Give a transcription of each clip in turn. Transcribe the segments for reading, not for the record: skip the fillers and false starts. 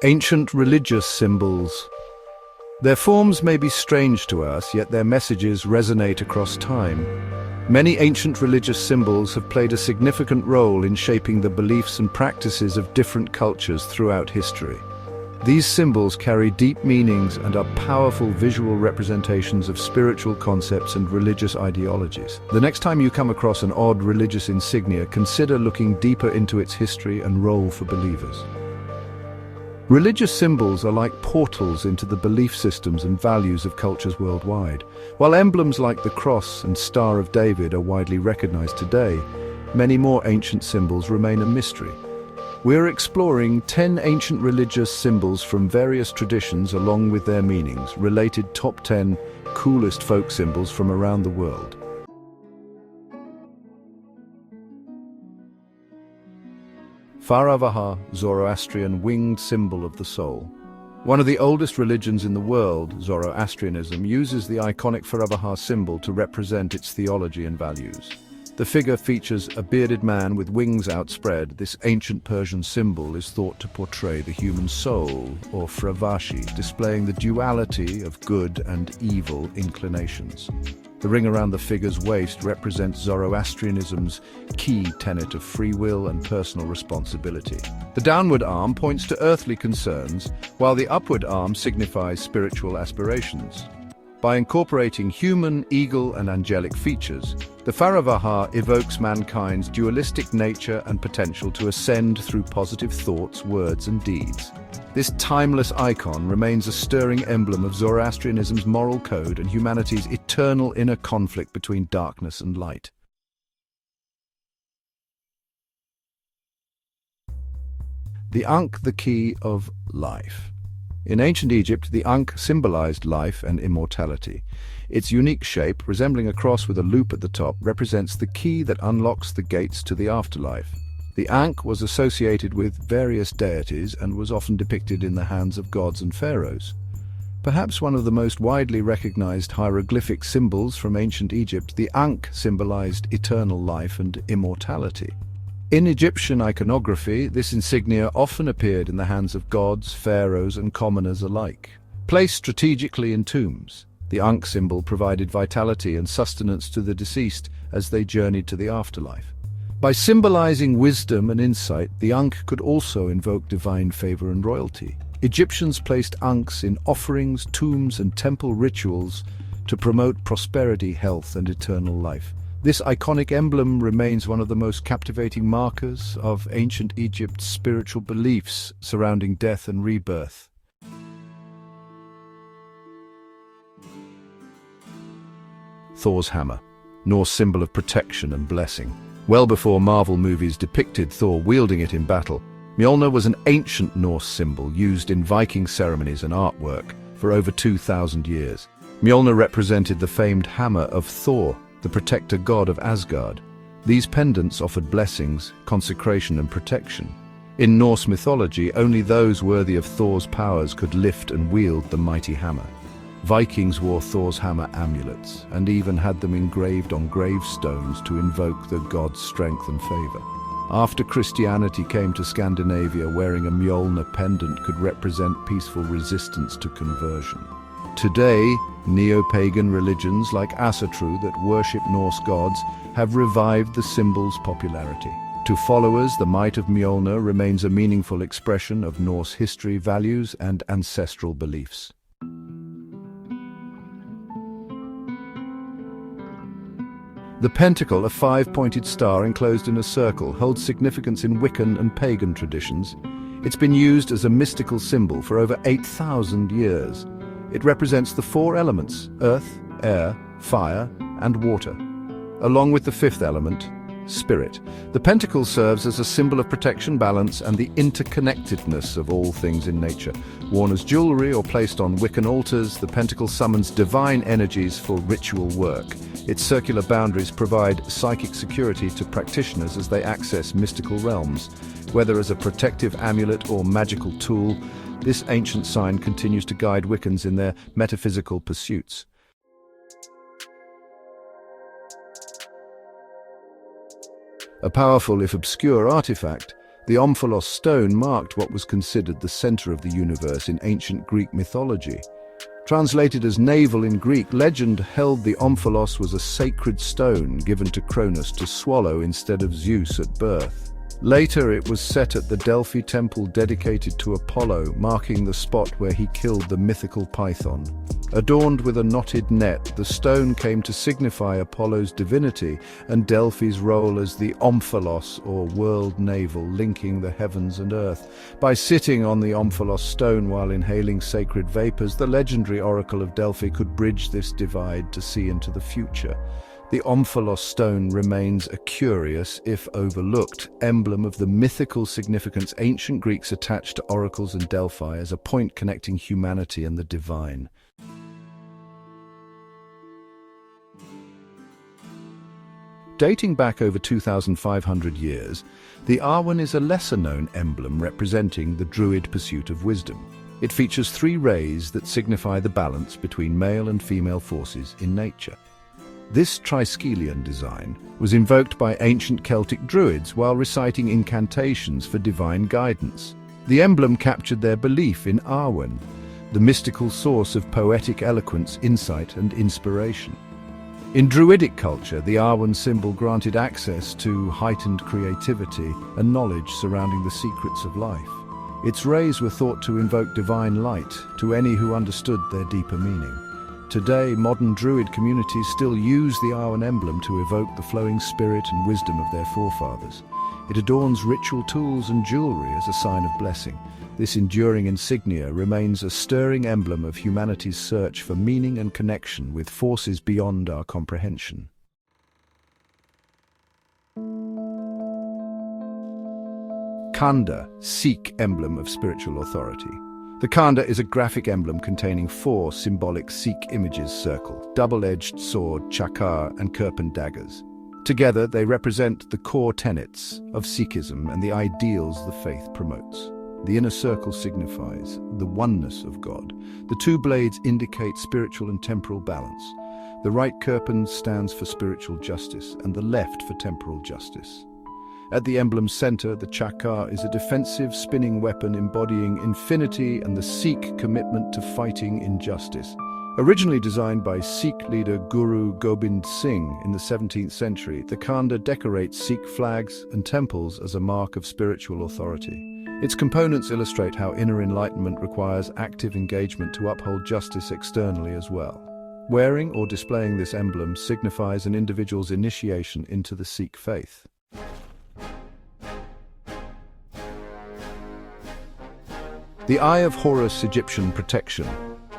Ancient religious symbols. Their forms may be strange to us, yet their messages resonate across time. Many ancient religious symbols have played a significant role in shaping the beliefs and practices of different cultures throughout history. These symbols carry deep meanings and are powerful visual representations of spiritual concepts and religious ideologies. The next time you come across an odd religious insignia, consider looking deeper into its history and role for believers. Religious symbols are like portals into the belief systems and values of cultures worldwide. While emblems like the Cross and Star of David are widely recognized today, many more ancient symbols remain a mystery. We're exploring 10 ancient religious symbols from various traditions along with their meanings, related top 10 coolest folk symbols from around the world. Faravaha, Zoroastrian winged symbol of the soul. One of the oldest religions in the world, Zoroastrianism, uses the iconic Faravaha symbol to represent its theology and values. The figure features a bearded man with wings outspread. This ancient Persian symbol is thought to portray the human soul, or Fravashi, displaying the duality of good and evil inclinations. The ring around the figure's waist represents Zoroastrianism's key tenet of free will and personal responsibility. The downward arm points to earthly concerns, while the upward arm signifies spiritual aspirations. By incorporating human, eagle, and angelic features, the Faravaha evokes mankind's dualistic nature and potential to ascend through positive thoughts, words, and deeds. This timeless icon remains a stirring emblem of Zoroastrianism's moral code and humanity's eternal inner conflict between darkness and light. The Ankh, the key of life. In ancient Egypt, the Ankh symbolized life and immortality. Its unique shape, resembling a cross with a loop at the top, represents the key that unlocks the gates to the afterlife. The Ankh was associated with various deities and was often depicted in the hands of gods and pharaohs. Perhaps one of the most widely recognized hieroglyphic symbols from ancient Egypt, the Ankh symbolized eternal life and immortality. In Egyptian iconography, this insignia often appeared in the hands of gods, pharaohs, and commoners alike. Placed strategically in tombs, the Ankh symbol provided vitality and sustenance to the deceased as they journeyed to the afterlife. By symbolizing wisdom and insight, the Ankh could also invoke divine favor and royalty. Egyptians placed Ankhs in offerings, tombs, and temple rituals to promote prosperity, health, and eternal life. This iconic emblem remains one of the most captivating markers of ancient Egypt's spiritual beliefs surrounding death and rebirth. Thor's hammer, Norse symbol of protection and blessing. Well before Marvel movies depicted Thor wielding it in battle, Mjolnir was an ancient Norse symbol used in Viking ceremonies and artwork for over 2,000 years. Mjolnir represented the famed hammer of Thor, the protector god of Asgard. These pendants offered blessings, consecration, and protection. In Norse mythology, only those worthy of Thor's powers could lift and wield the mighty hammer. Vikings wore Thor's hammer amulets and even had them engraved on gravestones to invoke the god's strength and favor. After Christianity came to Scandinavia, wearing a Mjolnir pendant could represent peaceful resistance to conversion. Today, neo-pagan religions like Asatru that worship Norse gods have revived the symbol's popularity. To followers, the might of Mjolnir remains a meaningful expression of Norse history, values, and ancestral beliefs. The pentacle, a five-pointed star enclosed in a circle, holds significance in Wiccan and pagan traditions. It's been used as a mystical symbol for over 8,000 years. It represents the four elements: earth, air, fire, and water, along with the fifth element, spirit. The pentacle serves as a symbol of protection, balance, and the interconnectedness of all things in nature. Worn as jewelry or placed on Wiccan altars, the pentacle summons divine energies for ritual work. Its circular boundaries provide psychic security to practitioners as they access mystical realms. Whether as a protective amulet or magical tool, this ancient sign continues to guide Wiccans in their metaphysical pursuits. A powerful, if obscure, artifact, The omphalos stone marked what was considered the center of the universe in ancient Greek mythology. Translated as navel in Greek, legend held the omphalos was a sacred stone given to Cronus to swallow instead of Zeus at birth. Later it was set at the Delphi temple dedicated to Apollo, marking the spot where he killed the mythical Python. Adorned with a knotted net, the stone came to signify Apollo's divinity and Delphi's role as the omphalos, or world navel, linking the heavens and earth. By sitting on the omphalos stone while inhaling sacred vapors, the legendary oracle of Delphi could bridge this divide to see into the future. The omphalos stone remains a curious, if overlooked, emblem of the mythical significance ancient Greeks attached to oracles and Delphi as a point connecting humanity and the divine. Dating back over 2,500 years, the Awen is a lesser-known emblem representing the Druid pursuit of wisdom. It features 3 rays that signify the balance between male and female forces in nature. This triskelion design was invoked by ancient Celtic Druids while reciting incantations for divine guidance. The emblem captured their belief in Awen, the mystical source of poetic eloquence, insight, and inspiration. In Druidic culture, the Awen symbol granted access to heightened creativity and knowledge surrounding the secrets of life. Its rays were thought to invoke divine light to any who understood their deeper meaning. Today, modern Druid communities still use the Awen emblem to evoke the flowing spirit and wisdom of their forefathers. It adorns ritual tools and jewelry as a sign of blessing. This enduring insignia remains a stirring emblem of humanity's search for meaning and connection with forces beyond our comprehension. Khanda, Sikh emblem of spiritual authority. The khanda is a graphic emblem containing 4 symbolic Sikh images circled, double-edged sword, chakar, and kirpan daggers. Together, they represent the core tenets of Sikhism and the ideals the faith promotes. The inner circle signifies the oneness of God. The 2 blades indicate spiritual and temporal balance. The right kirpan stands for spiritual justice and the left for temporal justice. At the emblem's center, the chakar is a defensive spinning weapon embodying infinity and the Sikh commitment to fighting injustice. Originally designed by Sikh leader Guru Gobind Singh in the 17th century, the khanda decorates Sikh flags and temples as a mark of spiritual authority. Its components illustrate how inner enlightenment requires active engagement to uphold justice externally as well. Wearing or displaying this emblem signifies an individual's initiation into the Sikh faith. The Eye of Horus, Egyptian protection.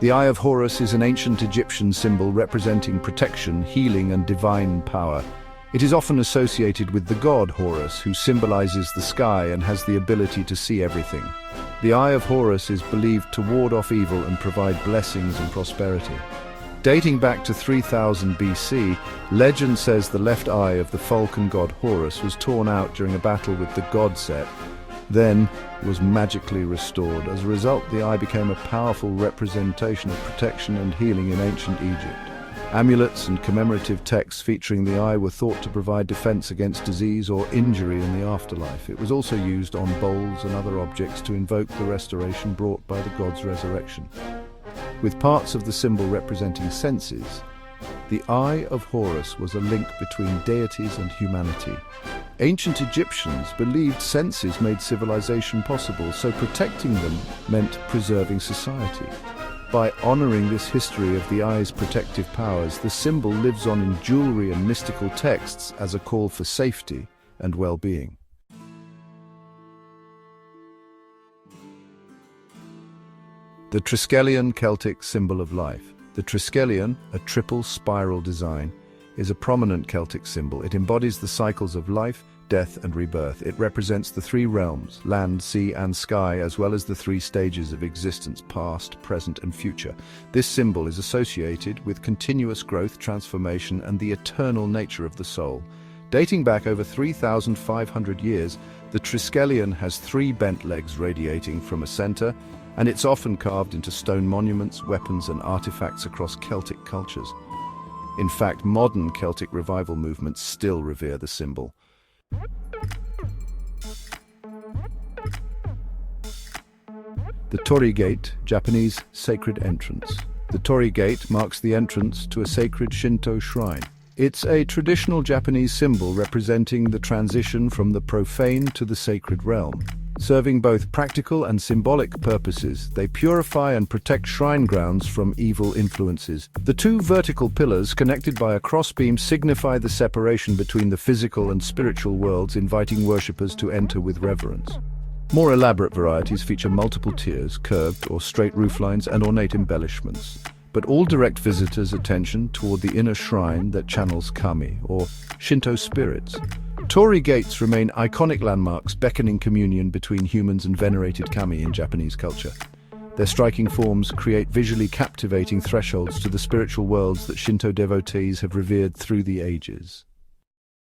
The Eye of Horus is an ancient Egyptian symbol representing protection, healing, and divine power. It is often associated with the god Horus, who symbolizes the sky and has the ability to see everything. The Eye of Horus is believed to ward off evil and provide blessings and prosperity. Dating back to 3000 BC, legend says the left eye of the falcon god Horus was torn out during a battle with the god Set, then was magically restored. As a result, the eye became a powerful representation of protection and healing in ancient Egypt. Amulets and commemorative texts featuring the eye were thought to provide defense against disease or injury in the afterlife. It was also used on bowls and other objects to invoke the restoration brought by the god's resurrection. With parts of the symbol representing senses, the Eye of Horus was a link between deities and humanity. Ancient Egyptians believed senses made civilization possible, so protecting them meant preserving society. By honoring this history of the eye's protective powers, the symbol lives on in jewelry and mystical texts as a call for safety and well-being. The Triskelion, Celtic symbol of life. The Triskelion, a triple spiral design, is a prominent Celtic symbol. It embodies the cycles of life, death, and rebirth. It represents the 3 realms, land, sea, and sky, as well as the 3 stages of existence, past, present, and future. This symbol is associated with continuous growth, transformation, and the eternal nature of the soul. Dating back over 3,500 years, the Triskelion has 3 bent legs radiating from a center, and it's often carved into stone monuments, weapons, and artifacts across Celtic cultures. In fact, modern Celtic revival movements still revere the symbol. The Torii Gate, Japanese sacred entrance. The Torii Gate marks the entrance to a sacred Shinto shrine. It's a traditional Japanese symbol representing the transition from the profane to the sacred realm. Serving both practical and symbolic purposes, they purify and protect shrine grounds from evil influences. The two vertical pillars, connected by a crossbeam, signify the separation between the physical and spiritual worlds, inviting worshippers to enter with reverence. More elaborate varieties feature multiple tiers, curved or straight rooflines, and ornate embellishments, but all direct visitors' attention toward the inner shrine that channels kami, or Shinto spirits. Torii gates remain iconic landmarks beckoning communion between humans and venerated kami in Japanese culture. Their striking forms create visually captivating thresholds to the spiritual worlds that Shinto devotees have revered through the ages.